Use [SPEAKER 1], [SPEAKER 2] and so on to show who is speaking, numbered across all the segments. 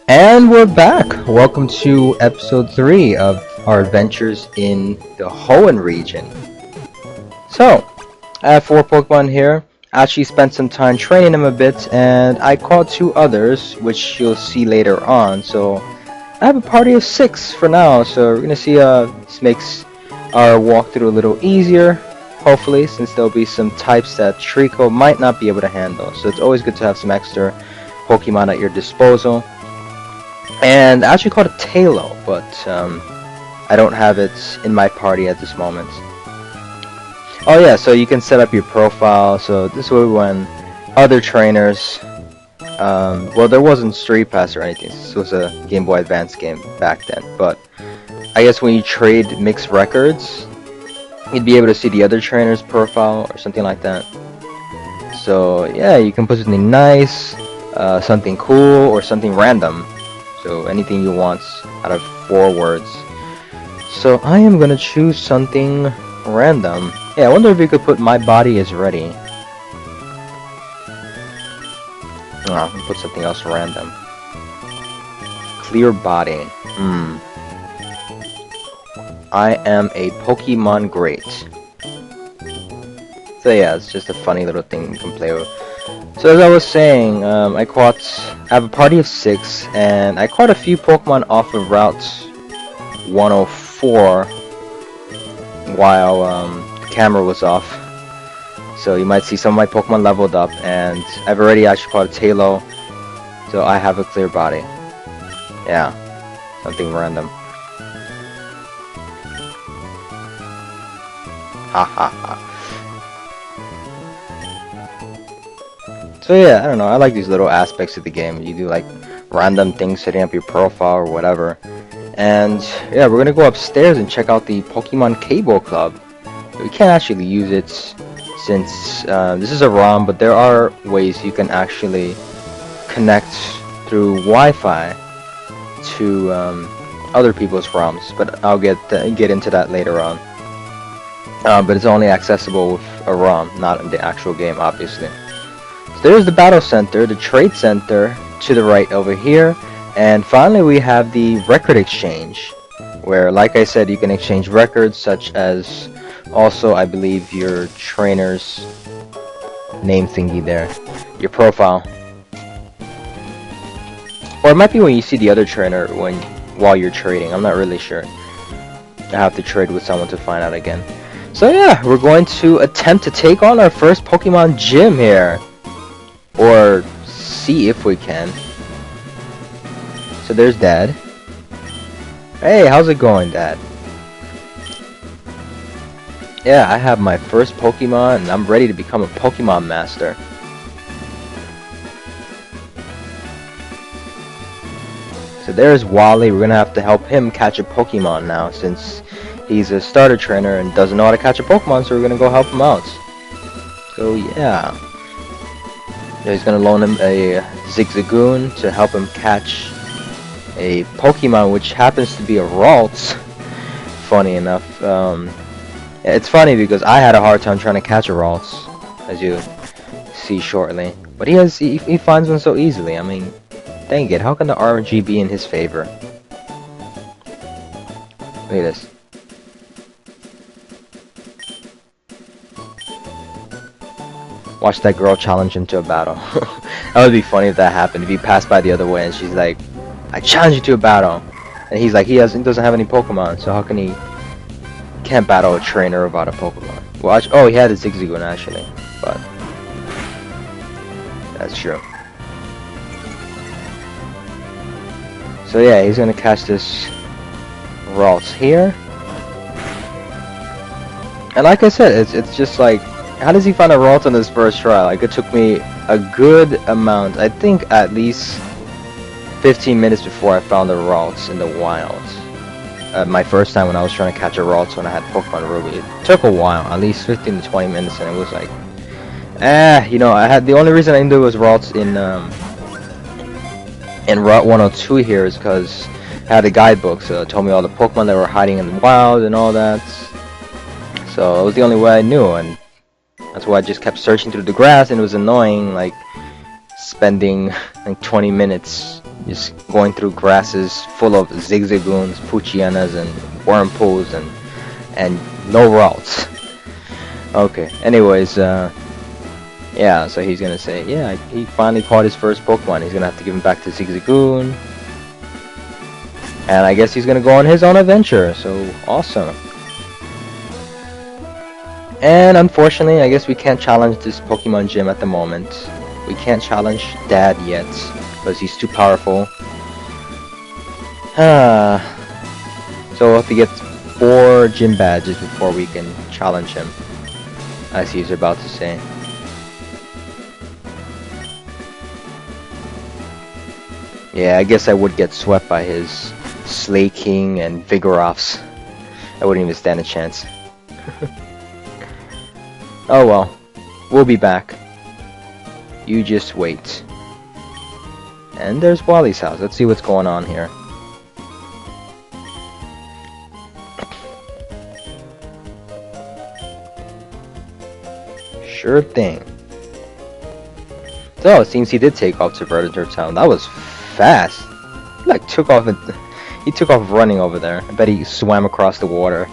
[SPEAKER 1] And we're back. Welcome to episode 3 of our adventures in the Hoenn region. So, I have 4 Pokemon here. I actually spent some time training them a bit, and I caught 2 others, which you'll see later on. So, I have a party of 6 for now, so we're gonna see, this makes our walkthrough a little easier, hopefully, since there'll be some types that Trico might not be able to handle. So it's always good to have some extra Pokemon at your disposal. And I actually caught a Talo, but I don't have it in my party at this moment. Oh yeah, so you can set up your profile, so this way when other trainers, well there wasn't Street Pass or anything, this was a Game Boy Advance game back then, but I guess when you trade mixed records, you'd be able to see the other trainer's profile or something like that. So yeah, you can put something nice, something cool, or something random. So anything you want out of 4 words. So I am gonna choose something random. Yeah, I wonder if you could put "my body is ready." Oh, I'll put something else random. Clear body. I am a Pokemon great. So yeah, it's just a funny little thing you can play with. So as I was saying, I have a party of 6, and I caught a few Pokemon off of Route 104 while the camera was off. So you might see some of my Pokemon leveled up, and I've already actually caught a Talo, so I have a clear body. Yeah, something random. Ha ha ha. So yeah, I don't know, I like these little aspects of the game. You do like random things, setting up your profile or whatever. And yeah, we're gonna go upstairs and check out the Pokemon Cable Club. We can't actually use it since this is a ROM, but there are ways you can actually connect through Wi-Fi to other people's ROMs, but I'll get into that later on. But it's only accessible with a ROM, not in the actual game, obviously. There's the Battle Center, the Trade Center to the right over here, and finally we have the Record Exchange, where, like I said, you can exchange records such as, also I believe, your trainer's name thingy there, your profile. Or it might be when you see the other trainer while you're trading, I'm not really sure. I have to trade with someone to find out again. So yeah, we're going to attempt to take on our first Pokemon gym here. Or see if we can. So there's Dad. Hey, how's it going, Dad? Yeah, I have my first Pokemon and I'm ready to become a Pokemon Master. So there's Wally. We're gonna have to help him catch a Pokemon now, since he's a starter trainer and doesn't know how to catch a Pokemon, so we're gonna go help him out. So yeah. He's gonna loan him a Zigzagoon to help him catch a Pokemon, which happens to be a Ralts. Funny enough, it's funny because I had a hard time trying to catch a Ralts, as you see shortly. But he finds one so easily. I mean, dang it! How can the RNG be in his favor? Look at this. Watch that girl challenge him to a battle. That would be funny if that happened. If he passed by the other way and she's like, "I challenge you to a battle," and he's like, he doesn't have any Pokemon, so how can he can't battle a trainer about a Pokemon? Well, oh, he had a Zigzagoon actually, but that's true. So yeah, he's gonna catch this Ralts here, and like I said, it's just like, how does he find a Ralts on his first try? Like, it took me a good amount, I think at least 15 minutes before I found the Ralts in the wild. My first time when I was trying to catch a Ralts when I had Pokemon Ruby. It took a while, at least 15 to 20 minutes, and it was like, you know, the only reason I knew it was Ralts in Route 102 here is because I had a guidebook, so it told me all the Pokemon that were hiding in the wild and all that. So it was the only way I knew, and that's why I just kept searching through the grass, and it was annoying, like spending like 20 minutes Just going through grasses full of zigzagoons, puchianas, and wormpools, and no routes. Okay, anyways, yeah, so he's gonna say, yeah, he finally caught his first Pokemon. He's gonna have to give him back to Zigzagoon. And I guess he's gonna go on his own adventure, so awesome. And unfortunately, I guess we can't challenge this Pokemon gym at the moment. We can't challenge Dad yet, because he's too powerful. So we'll have to get 4 gym badges before we can challenge him, as he's about to say. Yeah, I guess I would get swept by his Slaking and Vigoroths. I wouldn't even stand a chance. Oh well, we'll be back. You just wait. And there's Wally's house. Let's see what's going on here. Sure thing. So it seems he did take off to Verdant Town. That was fast. He like took off and he took off running over there. I bet he swam across the water.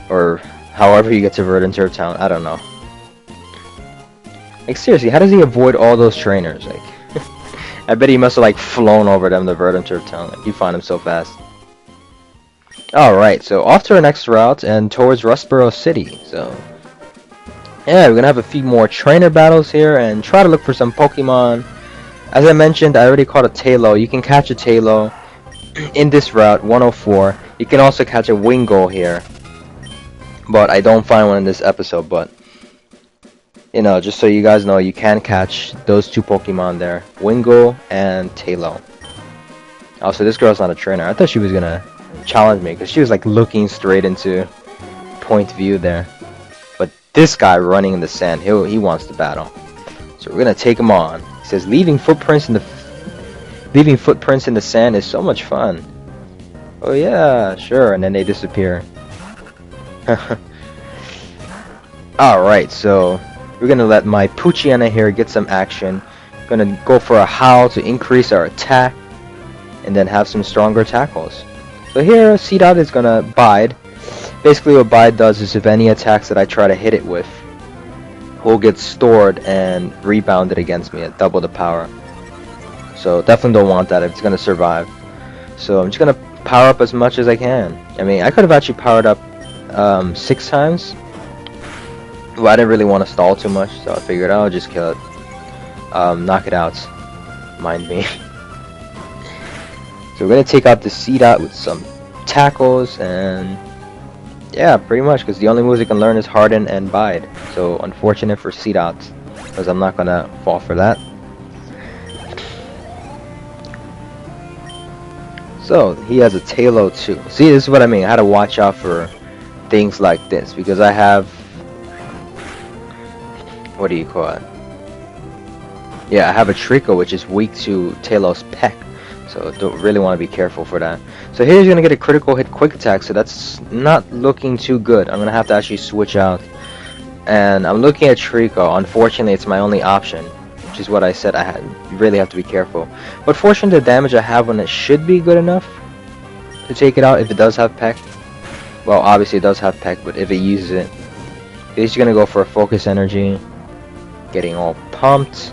[SPEAKER 1] Or however you get to Verdant Town. I don't know. Like seriously, how does he avoid all those trainers? Like I bet he must have like flown over them to Verdant Town. Like you find him so fast. Alright, so off to our next route and towards Rustboro City. So yeah, we're gonna have a few more trainer battles here and try to look for some Pokemon. As I mentioned, I already caught a Tailo. You can catch a Tailo in this route, 104. You can also catch a Wingull here, but I don't find one in this episode. But you know, just so you guys know, you can catch those 2 Pokemon there, Wingull and Tailo. Also, this girl's not a trainer. I thought she was gonna challenge me because she was like looking straight into point view there. But this guy running in the sand, he wants to battle. So we're gonna take him on. He says leaving footprints in the sand is so much fun. Oh yeah, sure. And then they disappear. Alright, so we're gonna let my Poochyena here get some action. Gonna go for a Howl to increase our attack, and then have some stronger tackles. So here, Seedot is gonna Bide. Basically what Bide does is if any attacks that I try to hit it with will get stored and rebounded against me at double the power. So definitely don't want that if it's gonna survive. So I'm just gonna power up as much as I can. I mean, I could have actually powered up 6 times. Well, I didn't really want to stall too much, so I figured I'll just kill it. Knock it out. Mind me. So we're gonna take out the Seedot with some tackles, and yeah, pretty much, because the only moves it can learn is Harden and Bide. So unfortunate for Seedot, because I'm not gonna fall for that. So he has a Tailo too. See, this is what I mean. I had to watch out for things like this because I have, what do you call it? Yeah, I have a Trico which is weak to Tailo's Peck. So don't really want to be careful for that. So here he's going to get a critical hit quick attack, so that's not looking too good. I'm going to have to actually switch out. And I'm looking at Trico. Unfortunately, it's my only option, which is what I said. You really have to be careful. But fortunately, the damage I have on it should be good enough to take it out if it does have Peck. Well, obviously it does have Peck, but if it uses it, he's going to go for a Focus Energy. Getting all pumped.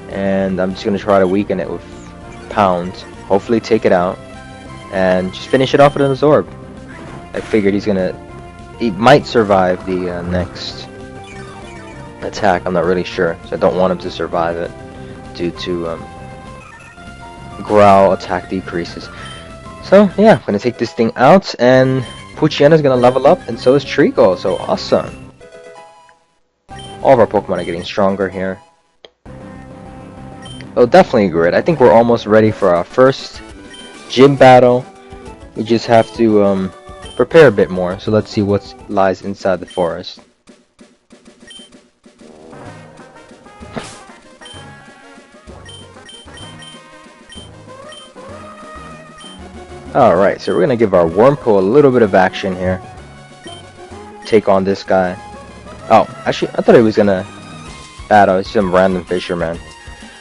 [SPEAKER 1] And I'm just going to try to weaken it with Pound, hopefully take it out, and just finish it off with an Absorb. I figured he might survive the next attack. I'm not really sure, so I don't want him to survive it due to Growl attack decreases. So yeah, I'm gonna take this thing out, and Poochyena's gonna level up, and so is Trico. So awesome! All of our Pokemon are getting stronger here. Oh, definitely great. I think we're almost ready for our first gym battle. We just have to prepare a bit more. So let's see what lies inside the forest. Alright, so we're going to give our Wurmple a little bit of action here. Take on this guy. Oh, actually, I thought he was going to battle some random fisherman.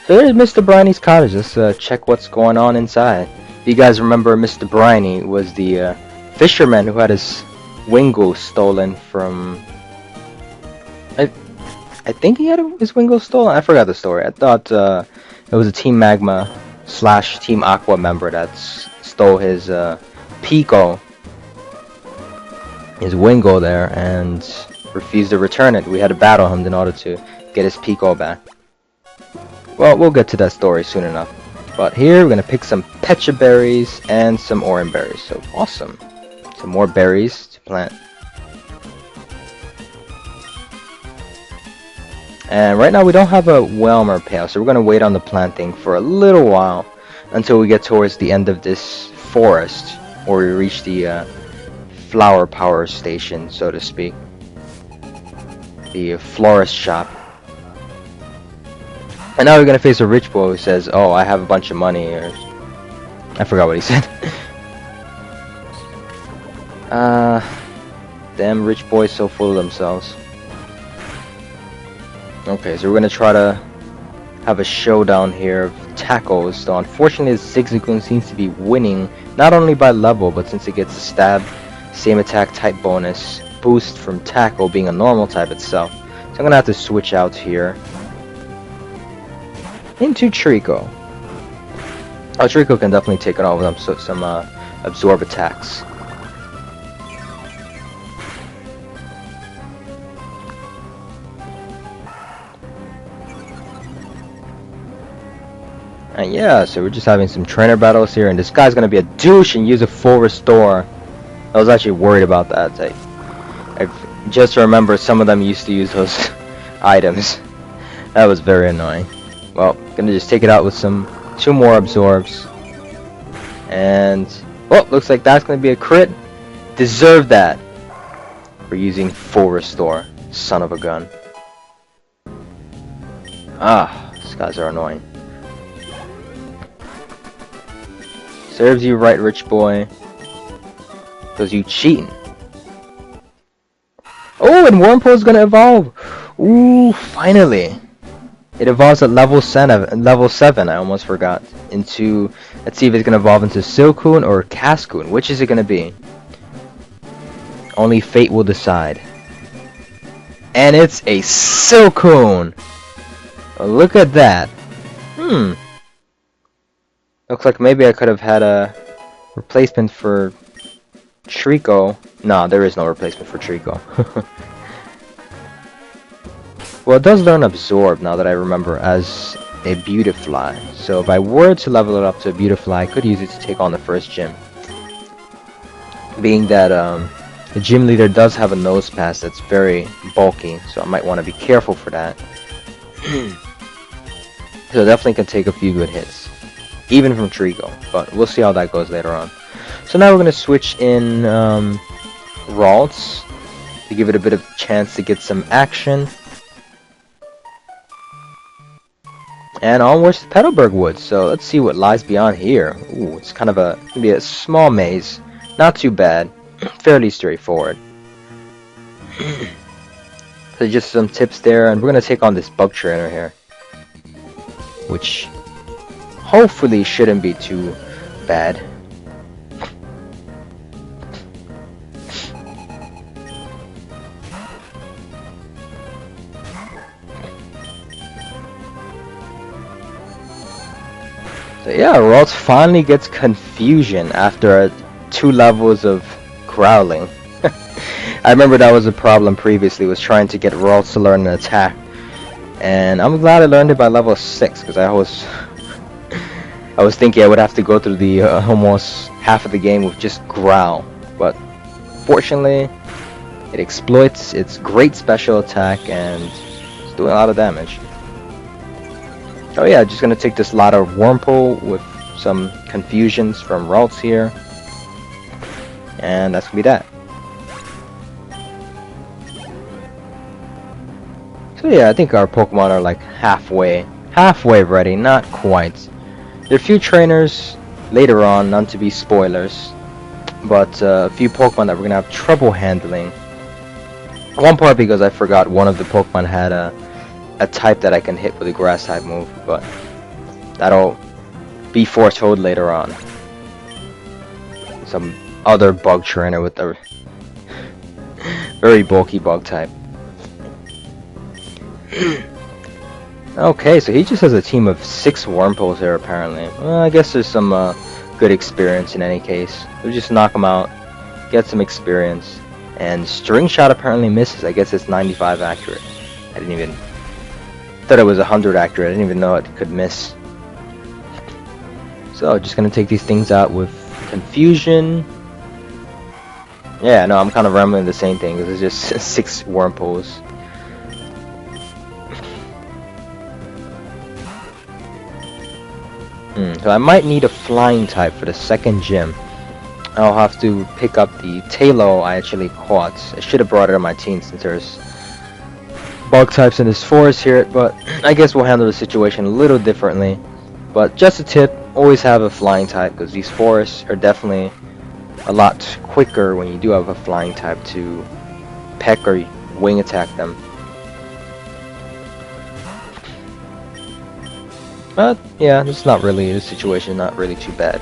[SPEAKER 1] So So there's Mr. Briney's cottage. Let's check what's going on inside. If you guys remember, Mr. Briney was the fisherman who had his Wingo stolen from... I think he had his Wingo stolen? I forgot the story. I thought it was a Team Magma / Team Aqua member that stole his Pico, his Wingo there, and refused to return it. We had to battle him in order to get his Pico back. Well, we'll get to that story soon enough. But here we're gonna pick some pecha berries and some orange berries. So awesome. Some more berries to plant. And right now we don't have a Welmer pail, so we're gonna wait on the planting for a little while until we get towards the end of this forest, or we reach the flower power station, so to speak. The florist shop. And now we're gonna face a rich boy who says, "Oh, I have a bunch of money," or I forgot what he said. Damn rich boys so full of themselves. Okay, so we're gonna try to have a showdown here of tacos. So unfortunately, Zigzagoon seems to be winning, not only by level, but since it gets a stab, same attack type bonus, boost from tackle being a normal type itself. So I'm gonna have to switch out here into Trico. Oh, Trico can definitely take it on with some absorb attacks. And yeah, so we're just having some trainer battles here, and this guy's gonna be a douche and use a full restore. I was actually worried about that. I just remember some of them used to use those items. That was very annoying. Well, gonna just take it out with two more absorbs. And oh, looks like that's gonna be a crit. Deserve that for using full restore. Son of a gun. Ah, these guys are annoying. Serves you right, rich boy. Because you cheating. Oh, and Wormpole's gonna evolve. Ooh, finally. It evolves at level 7, I almost forgot. Into, let's see if it's gonna evolve into Silcoon or Cascoon. Which is it gonna be? Only fate will decide. And it's a Silcoon! Oh, look at that. Looks like maybe I could have had a replacement for Trico. No, there is no replacement for Trico. Well, it does learn Absorb, now that I remember, as a Beautifly. So if I were to level it up to a Beautifly, I could use it to take on the first gym. Being that the gym leader does have a nose pass that's very bulky, so I might want to be careful for that. So definitely can take a few good hits, even from Trico, but we'll see how that goes later on. So now we're going to switch in Ralts to give it a bit of chance to get some action. And onwards to Petalburg Woods, so let's see what lies beyond here. Ooh, it's kind of gonna be a small maze. Not too bad. Fairly straightforward. So just some tips there, and we're gonna take on this bug trainer here. Which hopefully shouldn't be too bad. So yeah, Ralts finally gets Confusion after 2 levels of growling. I remember that was a problem previously, was trying to get Ralts to learn an attack. And I'm glad I learned it by level 6, because I was thinking I would have to go through the almost half of the game with just growl. But fortunately, it exploits its great special attack and it's doing a lot of damage. Oh yeah, just gonna take this lot of Wormpole with some confusions from Ralts here. And that's gonna be that. So yeah, I think our Pokemon are like halfway ready, not quite. There are a few trainers later on, none to be spoilers, but a few Pokemon that we're gonna have trouble handling. One part because I forgot one of the Pokemon had a type that I can hit with a grass type move, but that'll be foretold later on. Some other bug trainer with a very bulky bug type. Okay, so he just has a team of 6 wormholes here apparently. Well, I guess there's some good experience in any case. We'll just knock him out, get some experience. And string shot apparently misses. I guess it's 95 accurate. I didn't even thought it was 100 accurate. I didn't even know it could miss. So just gonna take these things out with confusion. Yeah, no, I'm kind of rambling the same thing. This is just 6 wormholes. So I might need a flying type for the second gym. I'll have to pick up the Talo I actually caught. I should have brought it on my team since there's bug types in this forest here, but I guess we'll handle the situation a little differently. But just a tip, always have a flying type, because these forests are definitely a lot quicker when you do have a flying type to peck or wing attack them. But yeah, it's not really, the situation not really too bad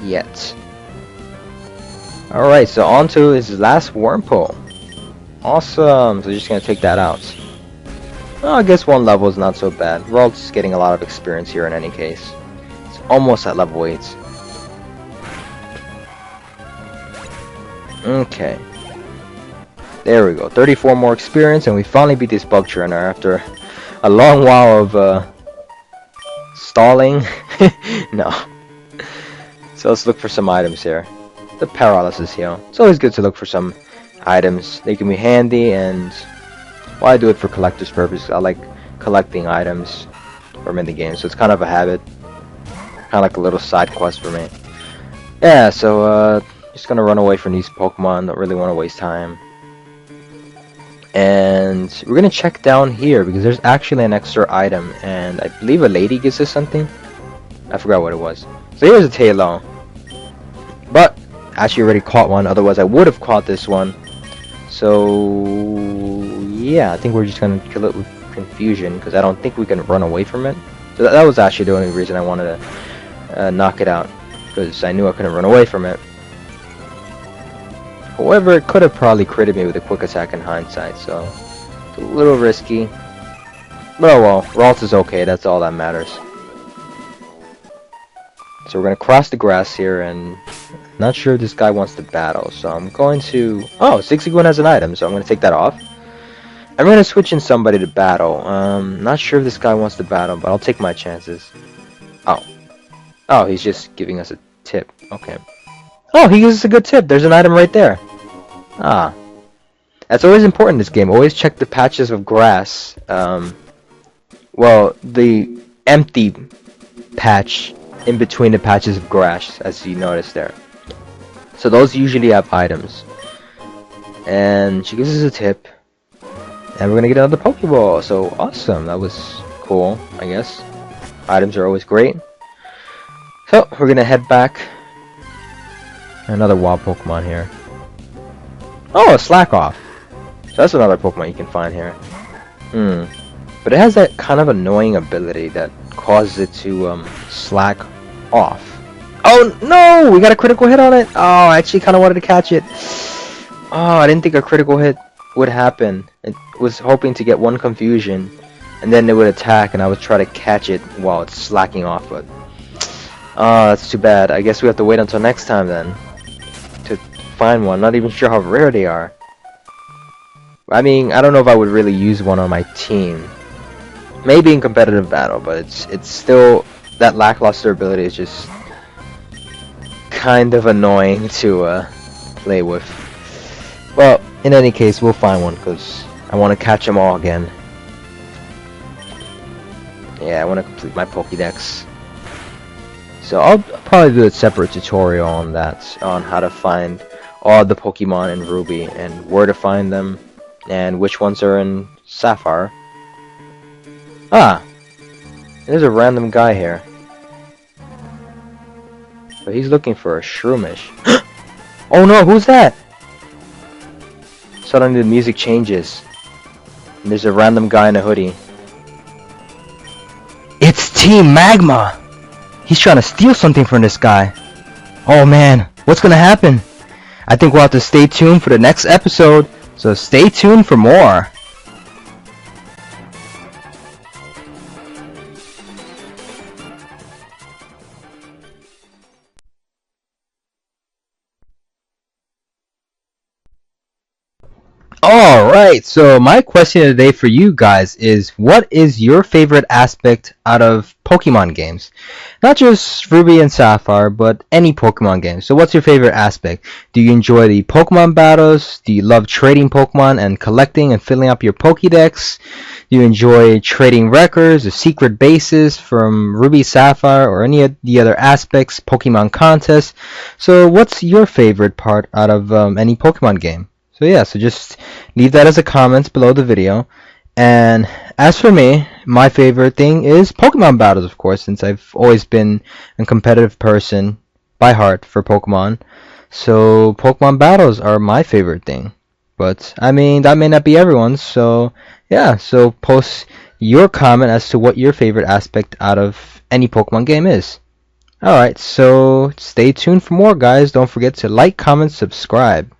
[SPEAKER 1] yet. Alright, so on to his last wormhole. Awesome, so just gonna take that out. Well, I guess 1 level is not so bad. We're all just getting a lot of experience here in any case. It's almost at level 8. Okay. There we go, 34 more experience, and we finally beat this bug trainer after a long while of stalling. No. So let's look for some items here. The paralysis heal. It's always good to look for some items. They can be handy, and well, I do it for collector's purposes. I like collecting items for minigames, so it's kind of a habit. Kind of like a little side quest for me. Yeah, so just gonna run away from these Pokemon. Don't really want to waste time. And we're gonna check down here because there's actually an extra item, and I believe a lady gives us something. I forgot what it was. So here's a Talo, but I actually already caught one. Otherwise, I would have caught this one. So yeah, I think we're just gonna kill it with confusion because I don't think we can run away from it. So that was actually the only reason I wanted to knock it out, because I knew I couldn't run away from it. However, it could have probably critted me with a quick attack in hindsight, so it's a little risky. But oh well, Ralt is okay, that's all that matters. So we're going to cross the grass here, and not sure if this guy wants to battle, so I'm going to... Oh, Zigzagoon has an item, so I'm going to take that off. I'm going to switch in somebody to battle. Not sure if this guy wants to battle, but I'll take my chances. Oh. Oh, he's just giving us a tip. Okay. Oh, he gives us a good tip. There's an item right there. Ah. That's always important in this game. Always check the patches of grass. Well, the empty patch in between the patches of grass, as you notice there. So those usually have items. And she gives us a tip. And we're gonna get another Pokeball. So awesome. That was cool, I guess. Items are always great. So we're gonna head back. Another wild Pokemon here. Oh, a Slack Off. So that's another Pokemon you can find here. But it has that kind of annoying ability that causes it to slack off. Oh no! We got a critical hit on it! Oh, I actually kind of wanted to catch it. Oh, I didn't think a critical hit would happen. It was hoping to get one confusion, and then it would attack, and I would try to catch it while it's slacking off, but... Oh, that's too bad. I guess we have to wait until next time then to find one. Not even sure how rare they are. I mean, I don't know if I would really use one on my team. Maybe in competitive battle, but it's still, that lackluster ability is just kind of annoying to play with. Well, in any case, we'll find one because I want to catch them all again. Yeah, I want to complete my Pokédex. So I'll probably do a separate tutorial on that, on how to find all the Pokemon in Ruby and where to find them and which ones are in Sapphire. Ah, there's a random guy here. But he's looking for a Shroomish. Oh no, who's that? Suddenly the music changes. And there's a random guy in a hoodie. It's Team Magma! He's trying to steal something from this guy. Oh man, what's gonna happen? I think we'll have to stay tuned for the next episode, so stay tuned for more. Alright, so my question today for you guys is, what is your favorite aspect out of Pokemon games? Not just Ruby and Sapphire, but any Pokemon game. So what's your favorite aspect? Do you enjoy the Pokemon battles? Do you love trading Pokemon and collecting and filling up your Pokédex? Do you enjoy trading records or secret bases from Ruby, Sapphire, or any of the other aspects, Pokemon contests? So what's your favorite part out of any Pokemon game? So yeah, so just leave that as a comment below the video. And as for me, my favorite thing is Pokemon battles, of course, since I've always been a competitive person by heart for Pokemon. So Pokemon battles are my favorite thing. But I mean, that may not be everyone's. So yeah, so post your comment as to what your favorite aspect out of any Pokemon game is. Alright, so stay tuned for more, guys. Don't forget to like, comment, subscribe.